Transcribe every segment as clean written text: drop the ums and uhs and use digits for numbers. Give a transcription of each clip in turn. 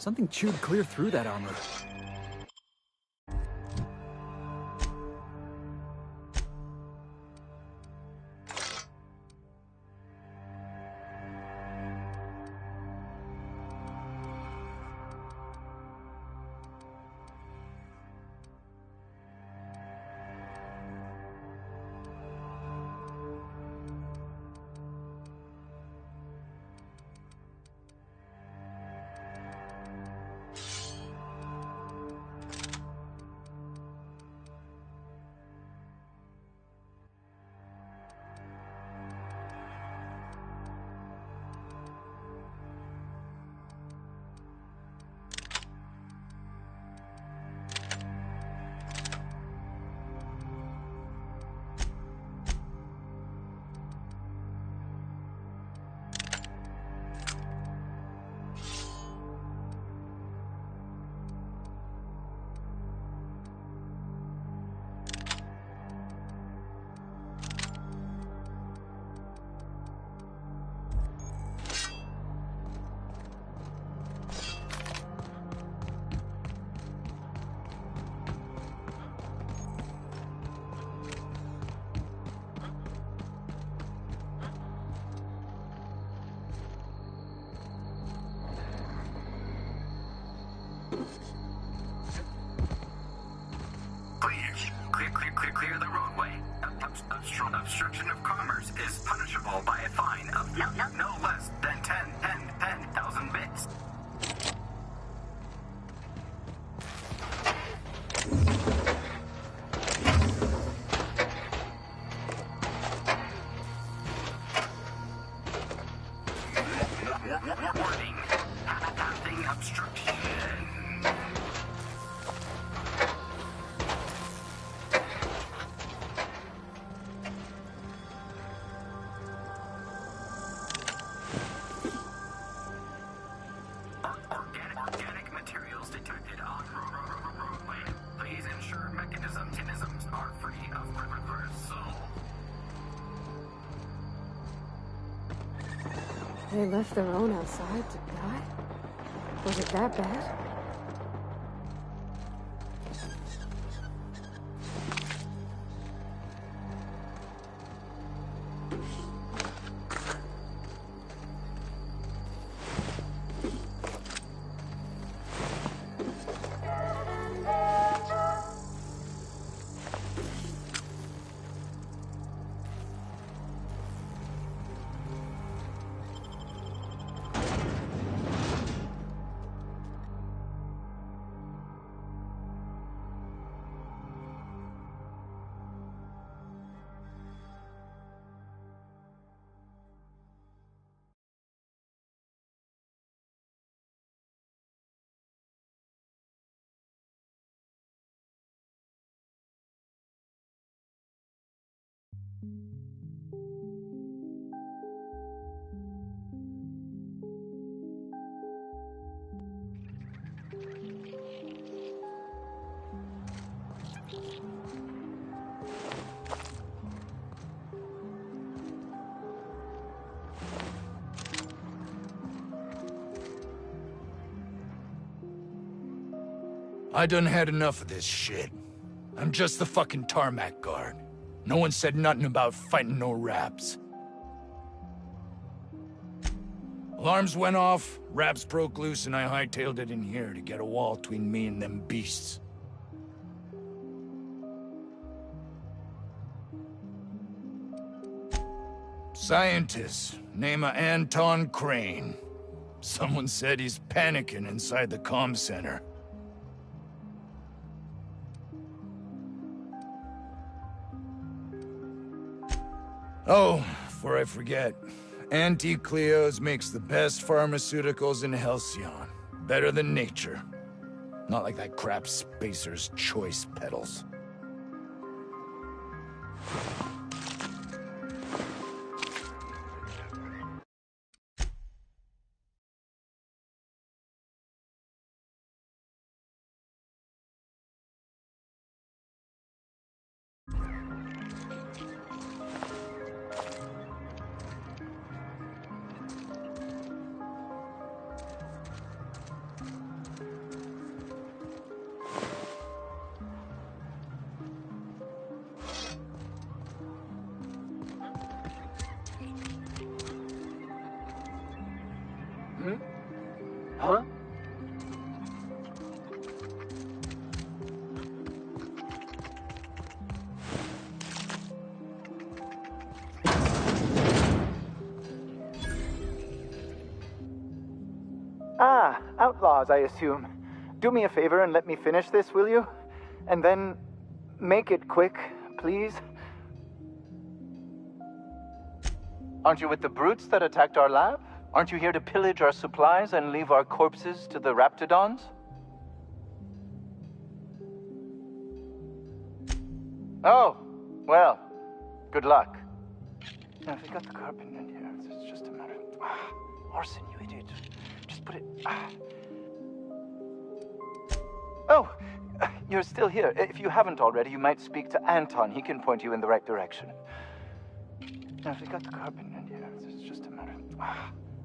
Something chewed clear through that armor. Clear the roadway. Obstruction of commerce is punishable by a fine of no less than 10,000 bits. Warning, passing obstruction. Organic materials detected on roadway. Please ensure mechanisms are free of reversal. They left their own outside to die? Was it that bad? I done had enough of this shit. I'm just the fucking tarmac guard. No one said nothing about fighting no raps. Alarms went off, raps broke loose, and I hightailed it in here to get a wall between me and them beasts. Scientist, name of Anton Crane. Someone said he's panicking inside the comm center. Oh, before I forget, Auntie Cleo's makes the best pharmaceuticals in Halcyon. Better than nature. Not like that crap Spacer's Choice pedals. Huh? Ah, outlaws, I assume. Do me a favor and let me finish this, will you? And then make it quick, please. Aren't you with the brutes that attacked our lab? Aren't you here to pillage our supplies and leave our corpses to the raptidons? Oh, well, good luck. Now, if we got the carpet in here, it's just a matter of... Arson, you idiot. Just put it... Oh, you're still here. If you haven't already, you might speak to Anton. He can point you in the right direction. Now, if we got the carpet in here, it's just a matter of...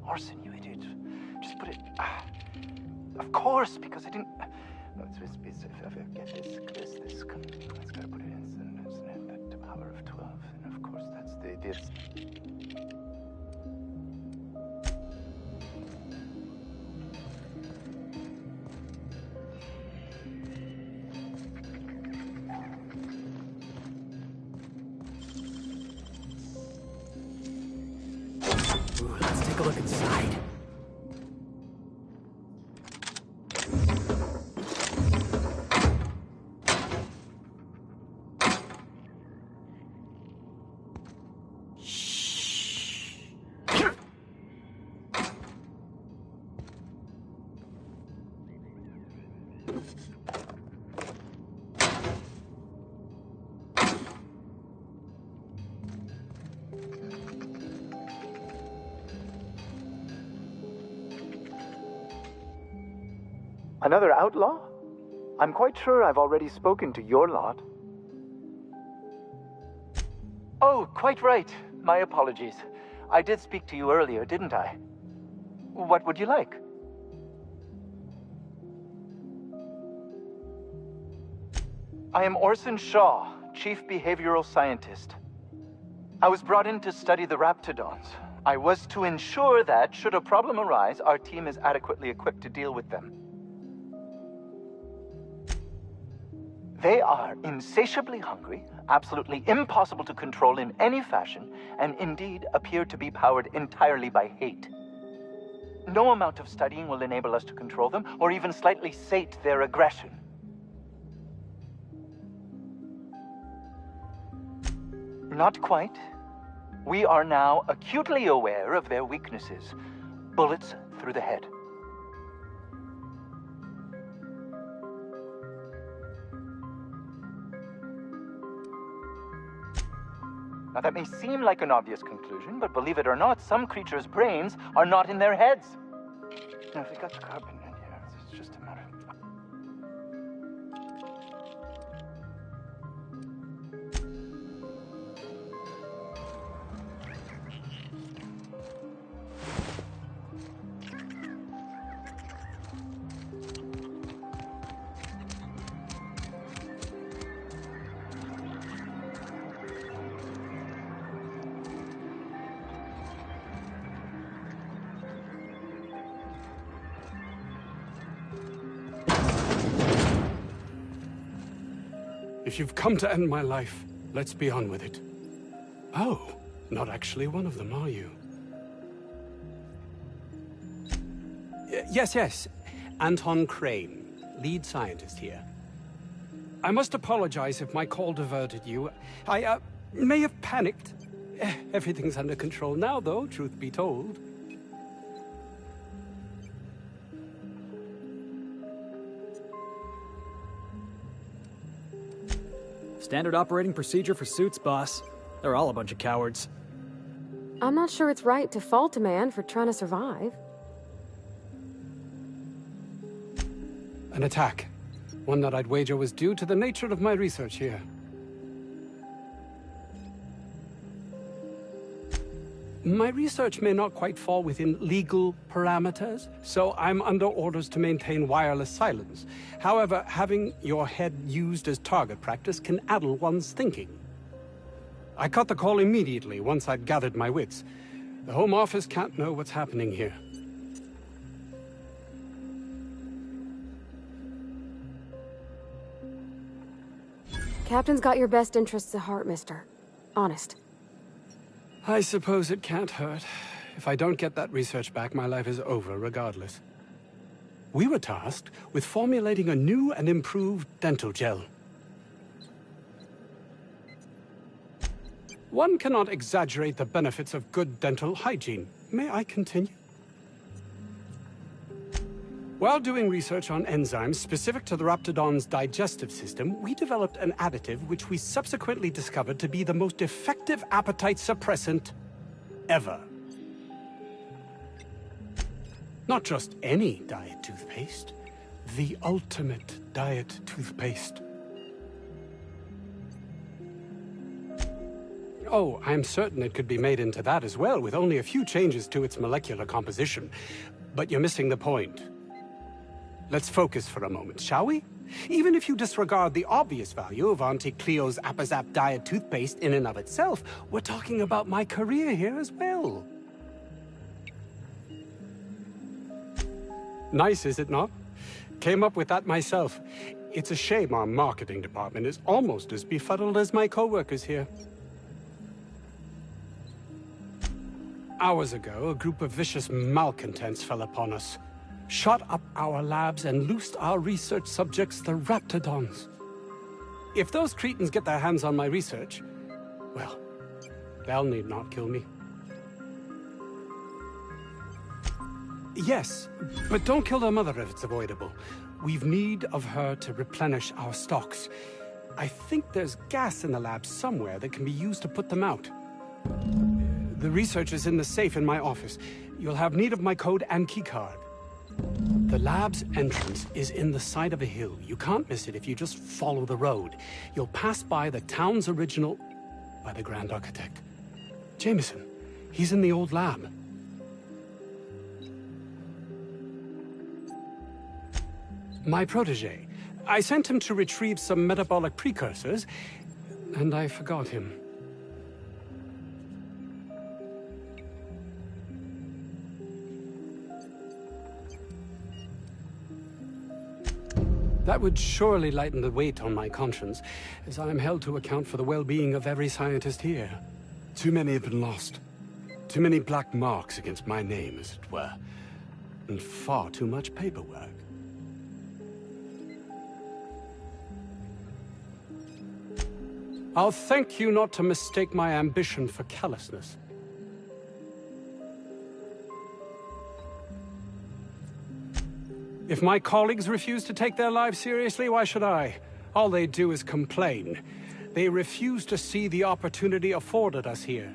Arson, you idiot. Just put it... Of course, because I didn't... No, if I get this... It's gotta put it in the power of 12. And of course, that's this... Ooh, let's take a look inside. Another outlaw? I'm quite sure I've already spoken to your lot. Oh, quite right. My apologies. I did speak to you earlier, didn't I? What would you like? I am Orson Shaw, Chief Behavioral Scientist. I was brought in to study the raptidons. I was to ensure that, should a problem arise, our team is adequately equipped to deal with them. They are insatiably hungry, absolutely impossible to control in any fashion, and indeed appear to be powered entirely by hate. No amount of studying will enable us to control them, or even slightly sate their aggression. Not quite. We are now acutely aware of their weaknesses. Bullets through the head. Now, that may seem like an obvious conclusion, but believe it or not, some creatures' brains are not in their heads. Now, if we got the carbon in here, it's just a matter of... If you've come to end my life, let's be on with it. Oh, not actually one of them, are you? Yes. Anton Crane, lead scientist here. I must apologize if my call diverted you. I may have panicked. Everything's under control now, though, truth be told. Standard operating procedure for suits, boss. They're all a bunch of cowards. I'm not sure it's right to fault a man for trying to survive. An attack. One that I'd wager was due to the nature of my research here. My research may not quite fall within legal parameters, so I'm under orders to maintain wireless silence. However, having your head used as target practice can addle one's thinking. I cut the call immediately once I'd gathered my wits. The Home Office can't know what's happening here. Captain's got your best interests at heart, mister. Honest. I suppose it can't hurt. If I don't get that research back, my life is over regardless. We were tasked with formulating a new and improved dental gel. One cannot exaggerate the benefits of good dental hygiene. May I continue? While doing research on enzymes specific to the Raptidon's digestive system, we developed an additive which we subsequently discovered to be the most effective appetite suppressant ever. Not just any diet toothpaste, the ultimate diet toothpaste. Oh, I'm certain it could be made into that as well, with only a few changes to its molecular composition. But you're missing the point. Let's focus for a moment, shall we? Even if you disregard the obvious value of Auntie Cleo's Appazap diet toothpaste in and of itself, we're talking about my career here as well. Nice, is it not? Came up with that myself. It's a shame our marketing department is almost as befuddled as my co-workers here. Hours ago, a group of vicious malcontents fell upon us, shot up our labs and loosed our research subjects, the Raptidons. If those cretins get their hands on my research, well, they'll need not kill me. Yes, but don't kill their mother if it's avoidable. We've need of her to replenish our stocks. I think there's gas in the lab somewhere that can be used to put them out. The research is in the safe in my office. You'll have need of my code and keycard. The lab's entrance is in the side of a hill. You can't miss it if you just follow the road. You'll pass by the town's original... by the Grand Architect. Jameson. He's in the old lab. My protege. I sent him to retrieve some metabolic precursors, and I forgot him. That would surely lighten the weight on my conscience, as I am held to account for the well-being of every scientist here. Too many have been lost. Too many black marks against my name, as it were. And far too much paperwork. I'll thank you not to mistake my ambition for callousness. If my colleagues refuse to take their lives seriously, why should I? All they do is complain. They refuse to see the opportunity afforded us here.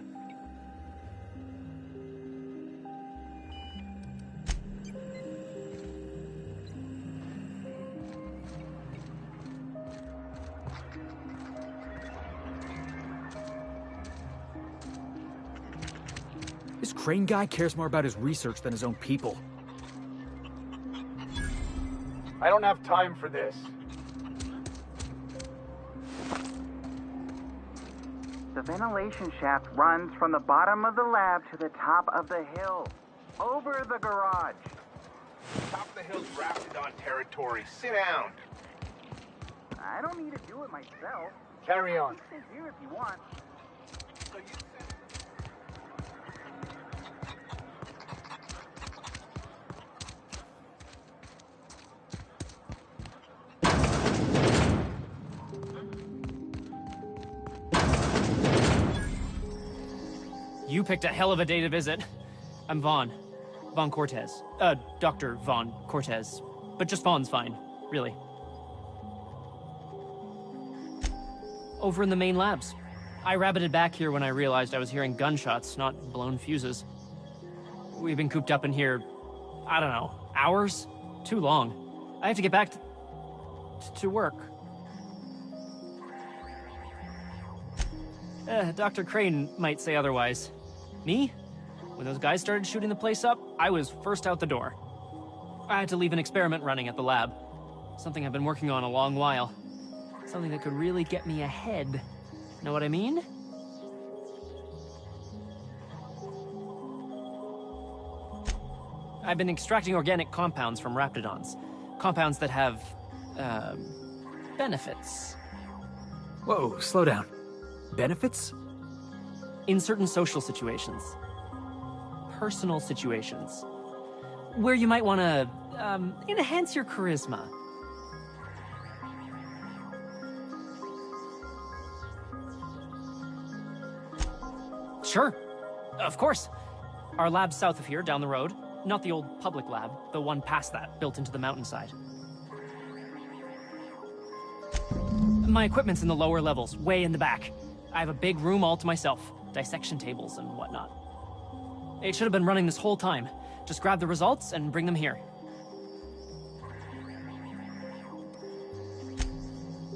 This Crane guy cares more about his research than his own people. I don't have time for this. The ventilation shaft runs from the bottom of the lab to the top of the hill. Over the garage. Top of the hill's Raptidon territory. Sit down. I don't need to do it myself. Carry on. You can sit here if you want. So you said... You picked a hell of a day to visit. I'm Vaughn. Vaughn Cortez. Dr. Vaughn Cortez. But just Vaughn's fine, really. Over in the main labs. I rabbited back here when I realized I was hearing gunshots, not blown fuses. We've been cooped up in here, I don't know, hours? Too long. I have to get back to work. Dr. Crane might say otherwise. Me? When those guys started shooting the place up, I was first out the door. I had to leave an experiment running at the lab. Something I've been working on a long while. Something that could really get me ahead. Know what I mean? I've been extracting organic compounds from Raptidons. Compounds that have, benefits. Whoa, slow down. Benefits? In certain social situations. Personal situations. Where you might want to, enhance your charisma. Sure. Of course. Our lab's south of here, down the road. Not the old public lab, the one past that, built into the mountainside. My equipment's in the lower levels, way in the back. I have a big room all to myself, dissection tables and whatnot. It should have been running this whole time. Just grab the results and bring them here.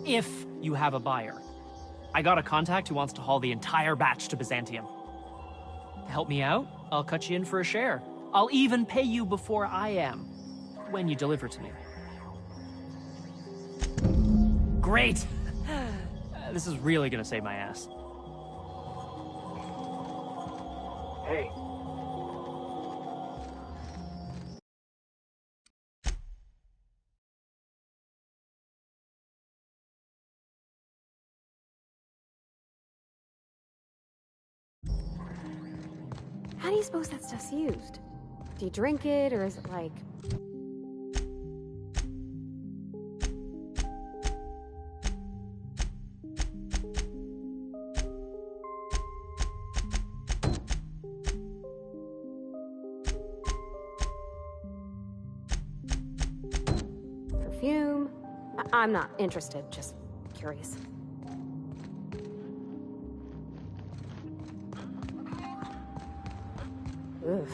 If you have a buyer. I got a contact who wants to haul the entire batch to Byzantium. Help me out, I'll cut you in for a share. I'll even pay you before I am, when you deliver to me. Great! This is really gonna save my ass. Hey, How do you suppose that stuff's used? Do you drink it, or is it like... perfume? I'm not interested, just curious. Oof.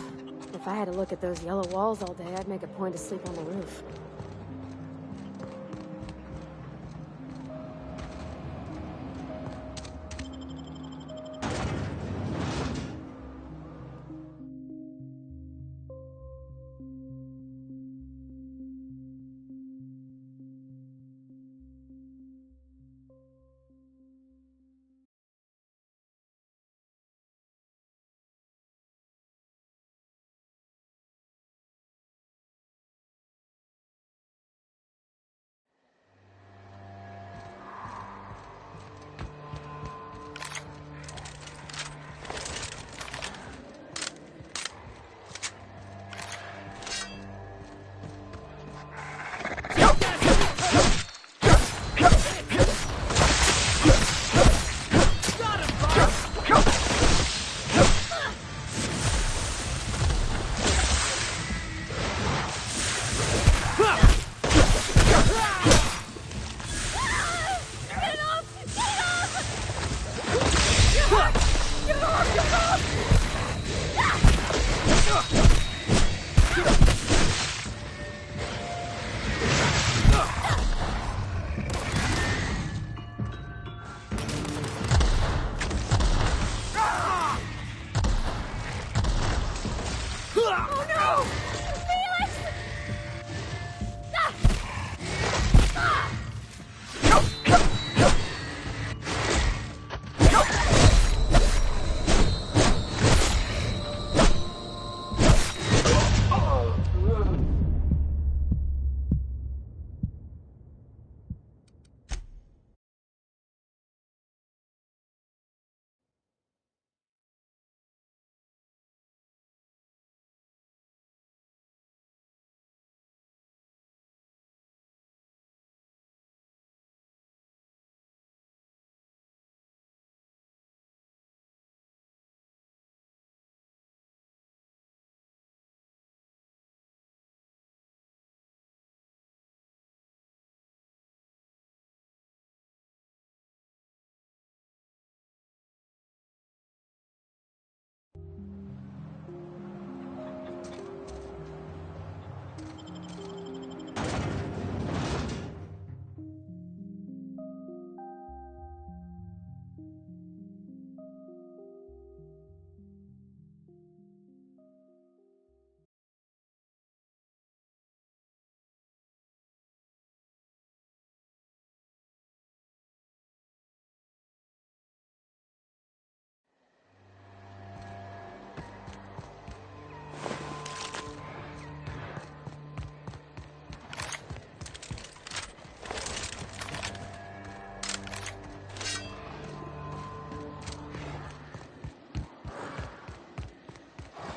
If I had to look at those yellow walls all day, I'd make a point to sleep on the roof.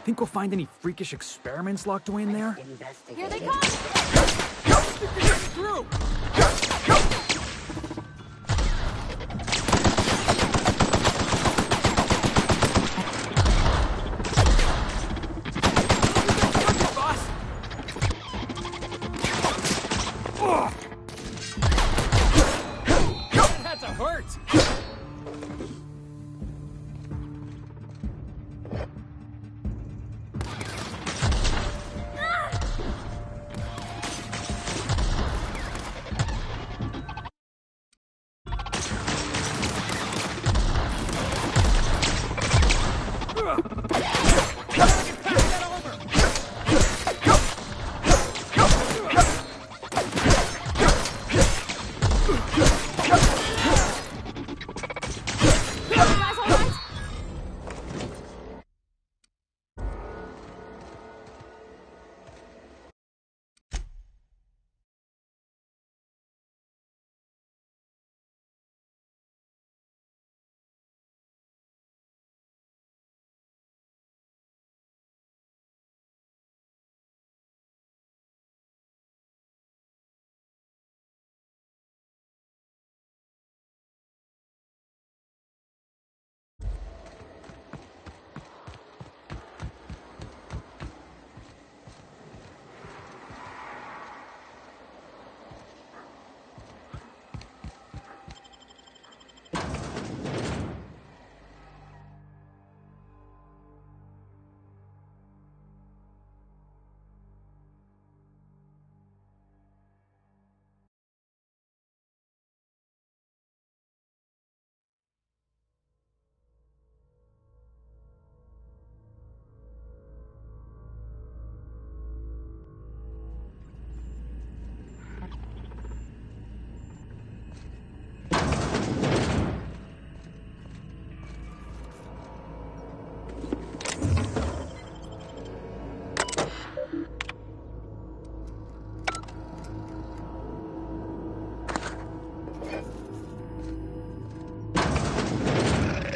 Think we'll find any freakish experiments locked away in there? Here they come! Through! That's a hurt!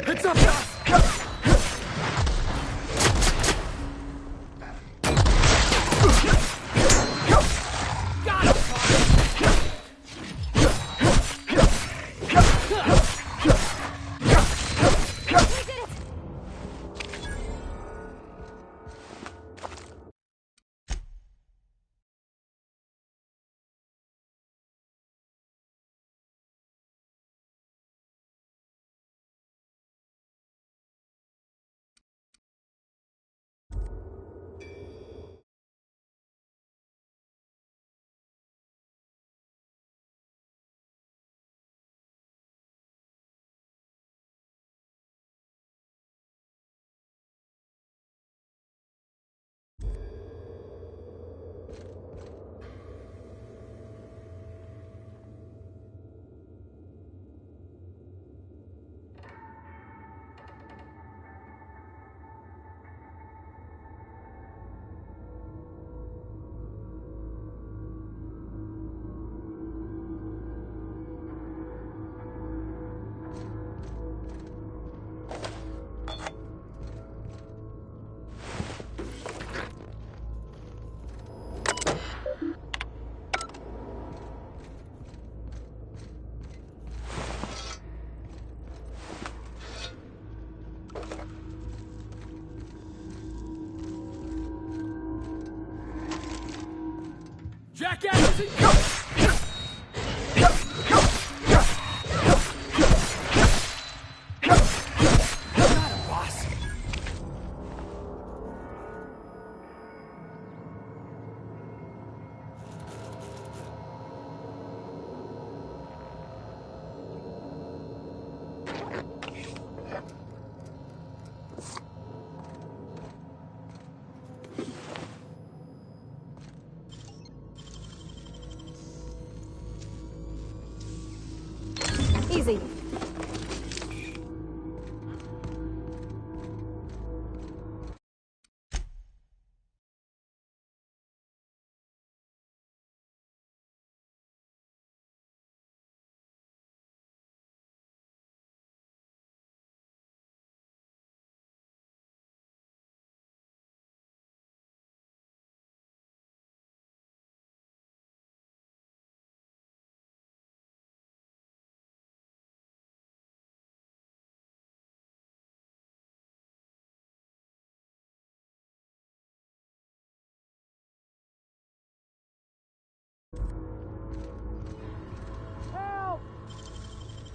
It's up! Jackass isn't... Easy.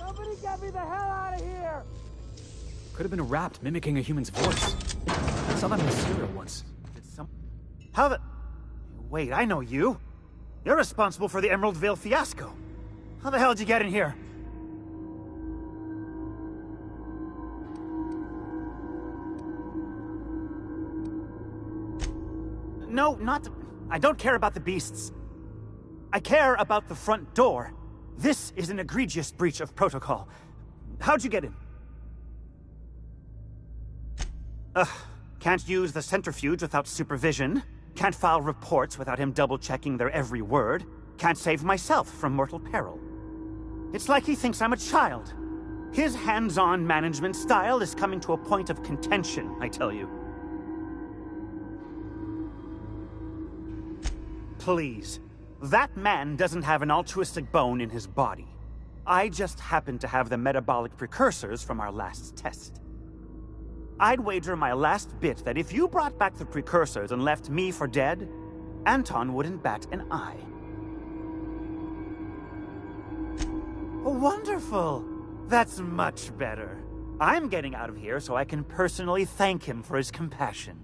Somebody get me the hell out of here! Could have been a rapt mimicking a human's voice. I saw that in a serial once. How the... Wait, I know you. You're responsible for the Emerald Vale fiasco. How the hell did you get in here? No, not... I don't care about the beasts. I care about the front door. This is an egregious breach of protocol. How'd you get in? Can't use the centrifuge without supervision. Can't file reports without him double-checking their every word. Can't save myself from mortal peril. It's like he thinks I'm a child. His hands-on management style is coming to a point of contention, I tell you. Please. That man doesn't have an altruistic bone in his body. I just happen to have the metabolic precursors from our last test. I'd wager my last bit that if you brought back the precursors and left me for dead, Anton wouldn't bat an eye. Wonderful! That's much better. I'm getting out of here so I can personally thank him for his compassion.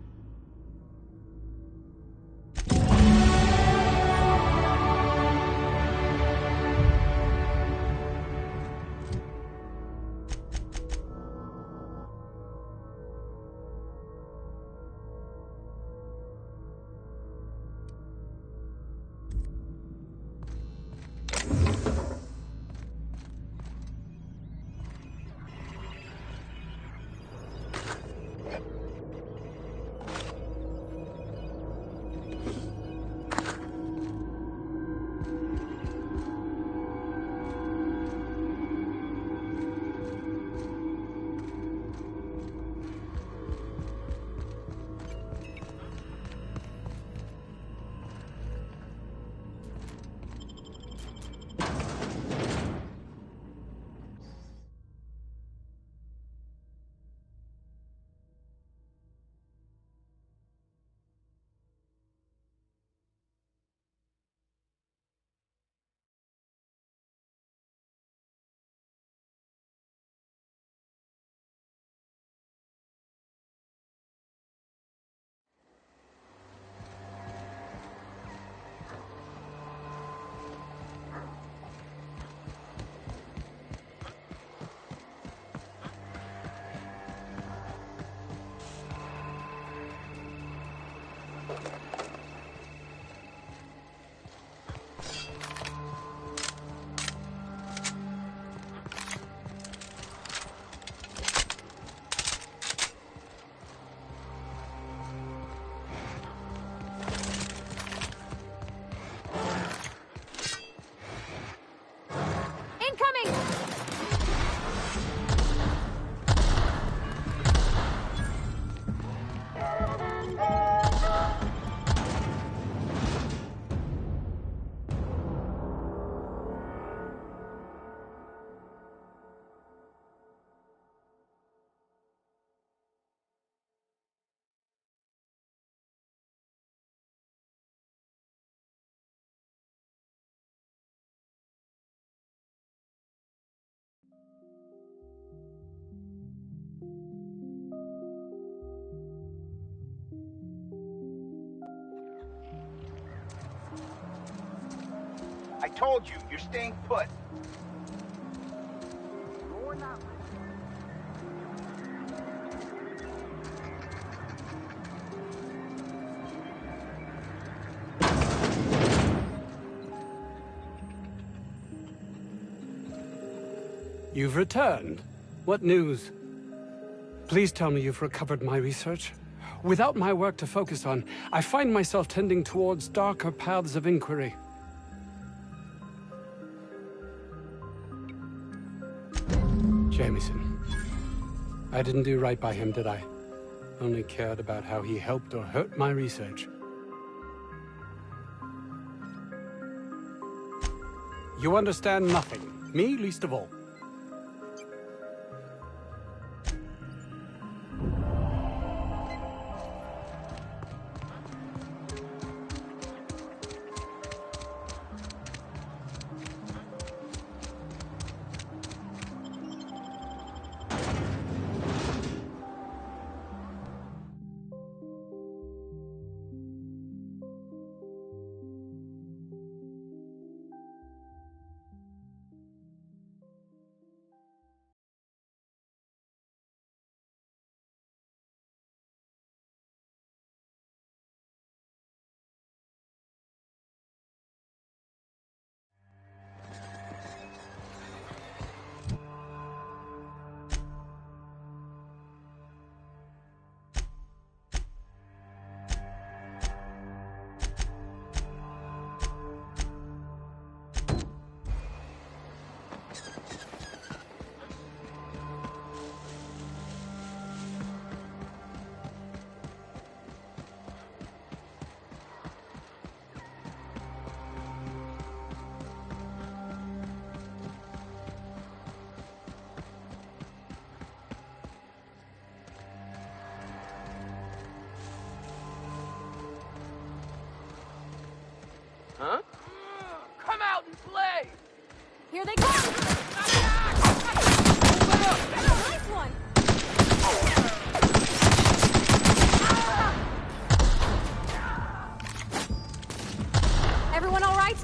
I told you, you're staying put. You're not You've returned. What news? Please tell me you've recovered my research. Without my work to focus on, I find myself tending towards darker paths of inquiry. Jameson. I didn't do right by him, did I? Only cared about how he helped or hurt my research. You understand nothing. Me least of all. Here they come! Nice one! Everyone all right?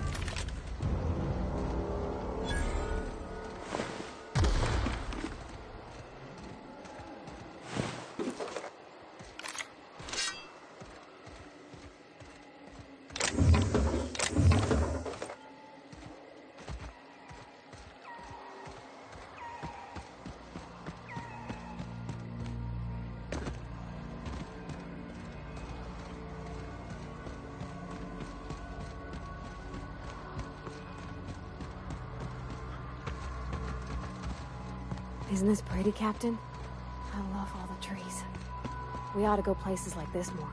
Isn't this pretty, Captain? I love all the trees. We ought to go places like this more.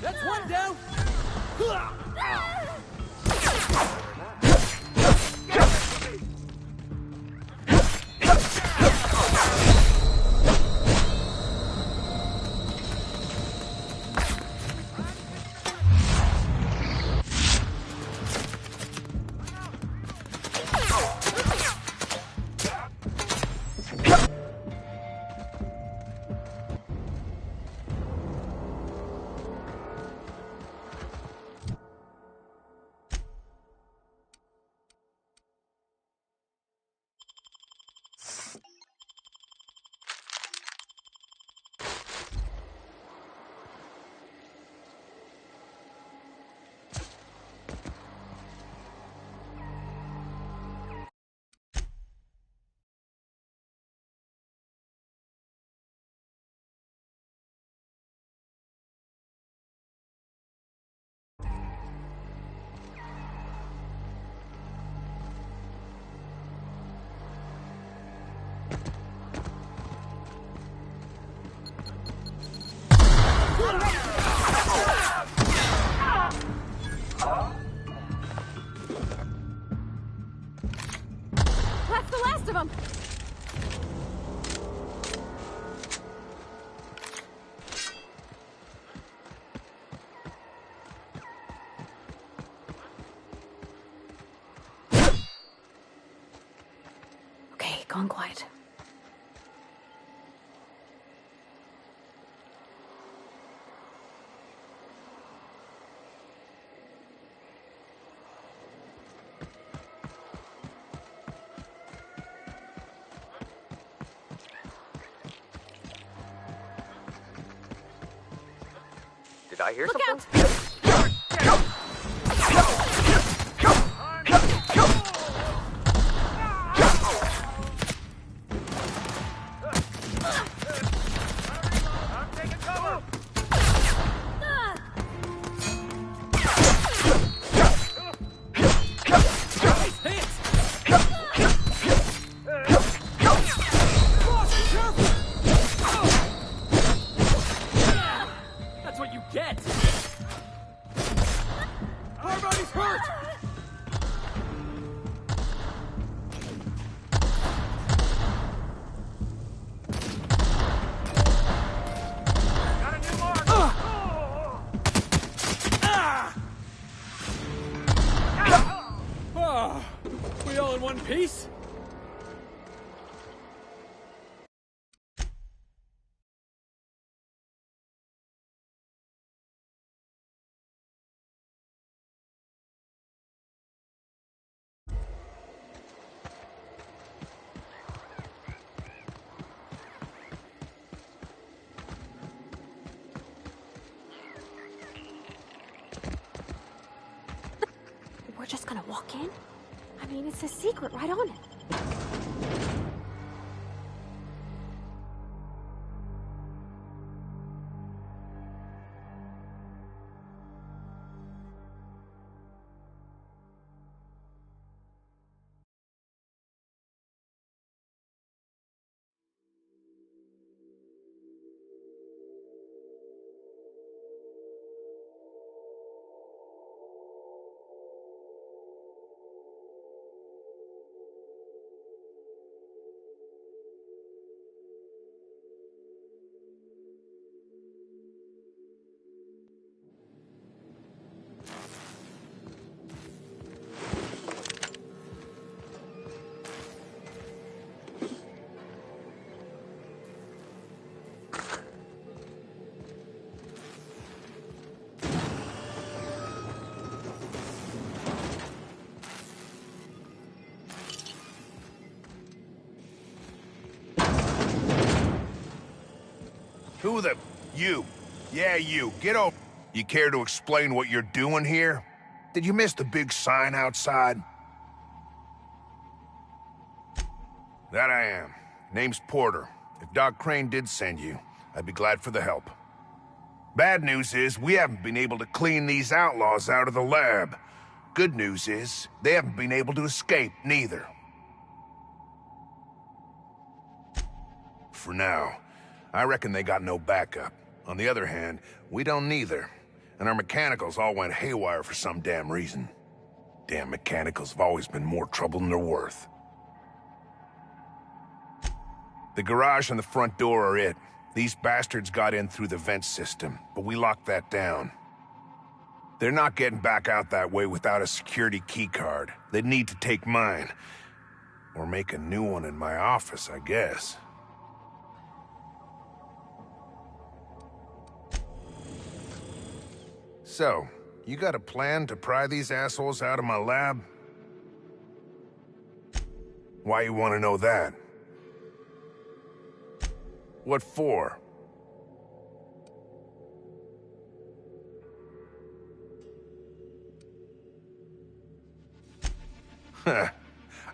That's one down! That's the last of them! Okay, gone quiet. Did I hear Look something? out! I'm taking cover! That's what you get! Everybody's hurt! Got a new mark! Oh, we all in one piece? We're just gonna walk in? I mean, it's a secret right on it. Who the... You. Yeah, you. Get over... You care to explain what you're doing here? Did you miss the big sign outside? That I am. Name's Porter. If Doc Crane did send you, I'd be glad for the help. Bad news is, we haven't been able to clean these outlaws out of the lab. Good news is, they haven't been able to escape, neither. For now. I reckon they got no backup. On the other hand, we don't neither. And our mechanicals all went haywire for some damn reason. Damn mechanicals have always been more trouble than they're worth. The garage and the front door are it. These bastards got in through the vent system, but we locked that down. They're not getting back out that way without a security keycard. They'd need to take mine. Or make a new one in my office, I guess. So, you got a plan to pry these assholes out of my lab? Why you want to know that? What for?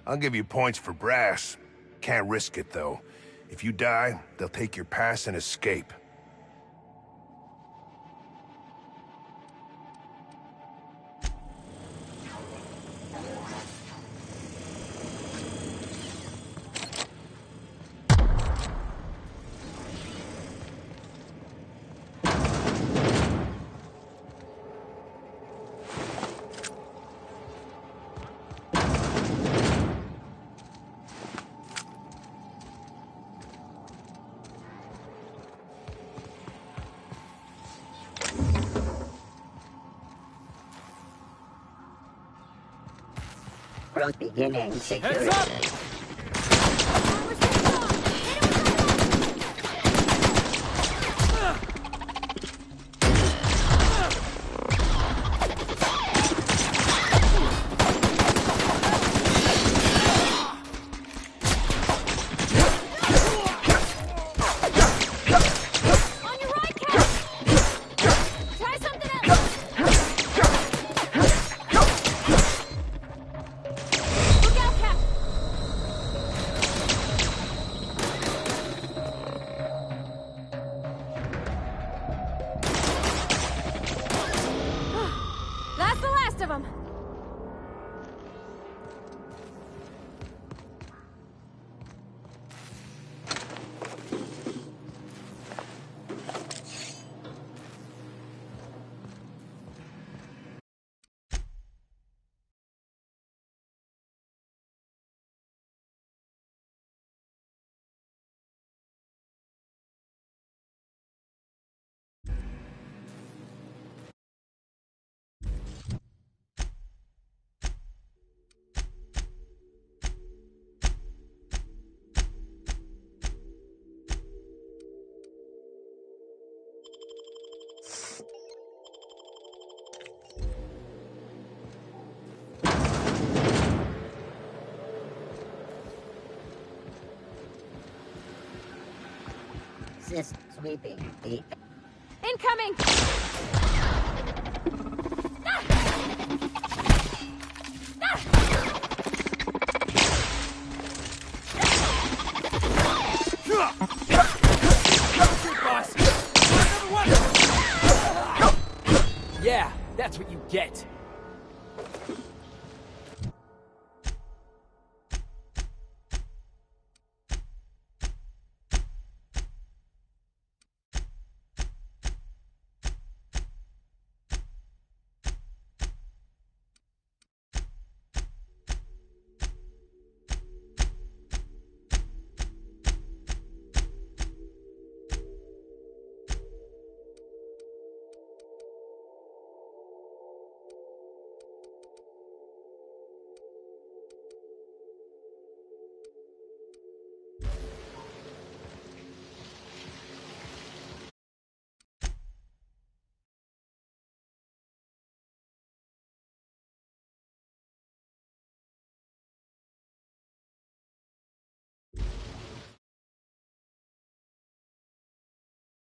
I'll give you points for brass. Can't risk it, though. If you die, they'll take your pass and escape. Beginning security. Heads up! Sweeping. Incoming! Yeah, that's what you get.